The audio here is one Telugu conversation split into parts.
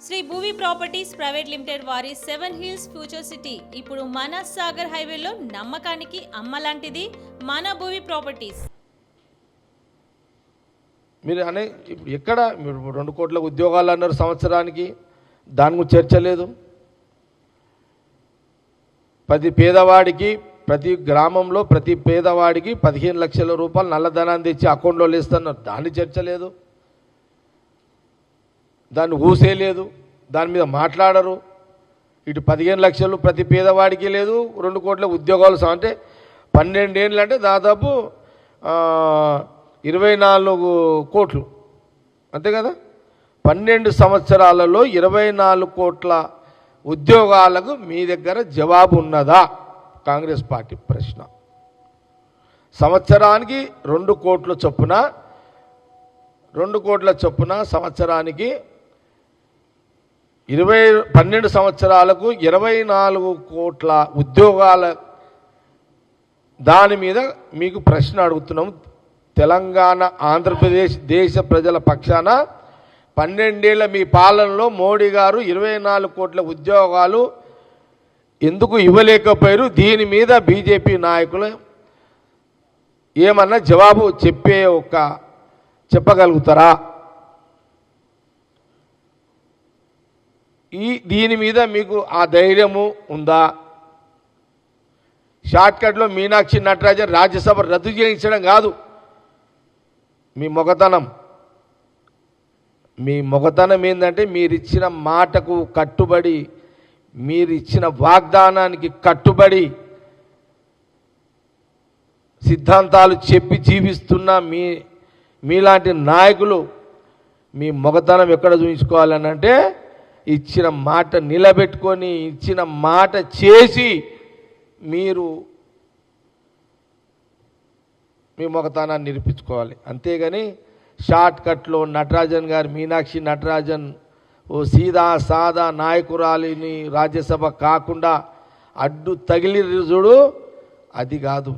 Shri Bhuvi properties private limited వారి 7 హిల్స్ ఫ్యూచర్ సిటీ ఇప్పుడు మన సాగర్ హైవేలో నమ్మకానికి అమ్మలాంటిది మన భూవి ప్రాపర్టీస్. మీరు అనే ఎక్కడ మీరు 2 కోట్ల ఉద్యోగాలు అన్నారు సంవత్సరానికి, దాని గురించి చర్చ లేదు. ప్రతి పేదవాడికి, ప్రతి గ్రామంలో ప్రతి పేదవాడికి 15 లక్షల రూపాయలు నల్లధనాన్ని తెచ్చి అకౌంట్లో వేస్తున్నారు, దాన్ని చర్చ లేదు, దాన్ని ఊసేయలేదు, దాని మీద మాట్లాడరు. ఇటు 15 లక్షలు ప్రతి పేదవాడికి లేదు, 2 కోట్ల ఉద్యోగాలు అంటే 12 ఏళ్ళు అంటే దాదాపు 24 కోట్లు అంతే కదా. 12 సంవత్సరాలలో 24 కోట్ల ఉద్యోగాలకు మీ దగ్గర జవాబు ఉన్నదా? కాంగ్రెస్ పార్టీ ప్రశ్న. సంవత్సరానికి 2 కోట్ల చొప్పున 2 కోట్ల చొప్పున సంవత్సరానికి 12 సంవత్సరాలకు 24 కోట్ల ఉద్యోగాల దాని మీద మీకు ప్రశ్న అడుగుతున్నాం. తెలంగాణ ఆంధ్రప్రదేశ్ దేశ ప్రజల పక్షాన 12 ఏళ్ల మీ పాలనలో మోడీ గారు 24 కోట్ల ఉద్యోగాలు ఎందుకు ఇవ్వలేకపోయారు? దీని మీద బీజేపీ నాయకులు ఏమన్నా జవాబు చెప్పగలుగుతారా? దీని మీద మీకు ఆ ధైర్యము ఉందా? షార్ట్కట్లో మీనాక్షి నటరాజన్ రాజ్యసభ రద్దు చేయించడం కాదు మీ మొగతనం ఏంటంటే మీరిచ్చిన మాటకు కట్టుబడి, మీరిచ్చిన వాగ్దానానికి కట్టుబడి సిద్ధాంతాలు చెప్పి జీవిస్తున్న మీలాంటి నాయకులు మీ మొగతనం ఎక్కడ చూపించుకోవాలని అంటే ఇచ్చిన మాట నిలబెట్టుకొని, ఇచ్చిన మాట చేసి మీరు మీ మొగతనాన్ని నిరూపించుకోవాలి. అంతేగాని షార్ట్కట్లో నటరాజన్ గారు, మీనాక్షి నటరాజన్ ఓ సీదా సాదా నాయకురాలిని రాజ్యసభ కాకుండా అడ్డు తగిలి చూడు, అది కాదు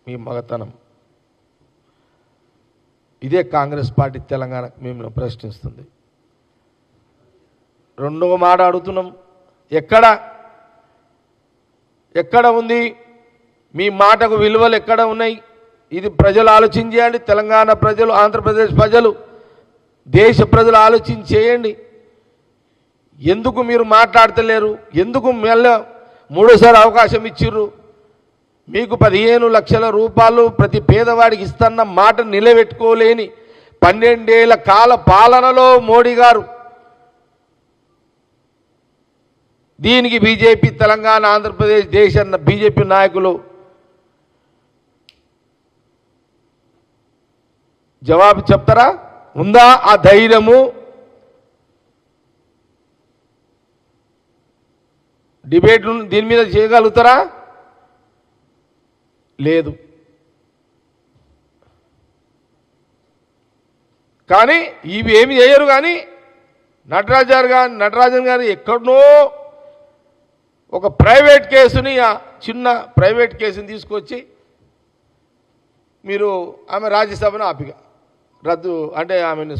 మీ మగతనం. ఇదే కాంగ్రెస్ పార్టీ తెలంగాణ మేము ప్రశ్నిస్తుంది. రెండవ మాట అడుగుతున్నాం, ఎక్కడ ఉంది మీ మాటకు విలువలు? ఎక్కడ ఉన్నాయి? ఇది ప్రజలు ఆలోచించేయండి. తెలంగాణ ప్రజలు, ఆంధ్రప్రదేశ్ ప్రజలు, దేశ ప్రజలు ఆలోచించేయండి. ఎందుకు మీరు మాట్లాడతలేరు? ఎందుకు మళ్ళీ 3సారి అవకాశం ఇచ్చిర్రు? మీకు 15 లక్షల రూపాయలు ప్రతి పేదవాడికి ఇస్తున్న మాట నిలబెట్టుకోలేని 12 ఏళ్ల కాల పాలనలో మోడీ గారు, దీనికి బీజేపీ తెలంగాణ ఆంధ్రప్రదేశ్ దేశ బీజేపీ నాయకులు జవాబు చెప్తారా? ఉందా ఆ ధైర్యము? డిబేట్ దీని మీద చేయగలుగుతారా? లేదు. కానీ ఇవి ఏమి చేయరు. కానీ నటరాజన్ గారు ఎక్కడనో ఒక ప్రైవేట్ కేసుని, చిన్న ప్రైవేట్ కేసుని తీసుకొచ్చి మీరు ఆమె రాజ్యసభను రద్దు అంటే ఆమెను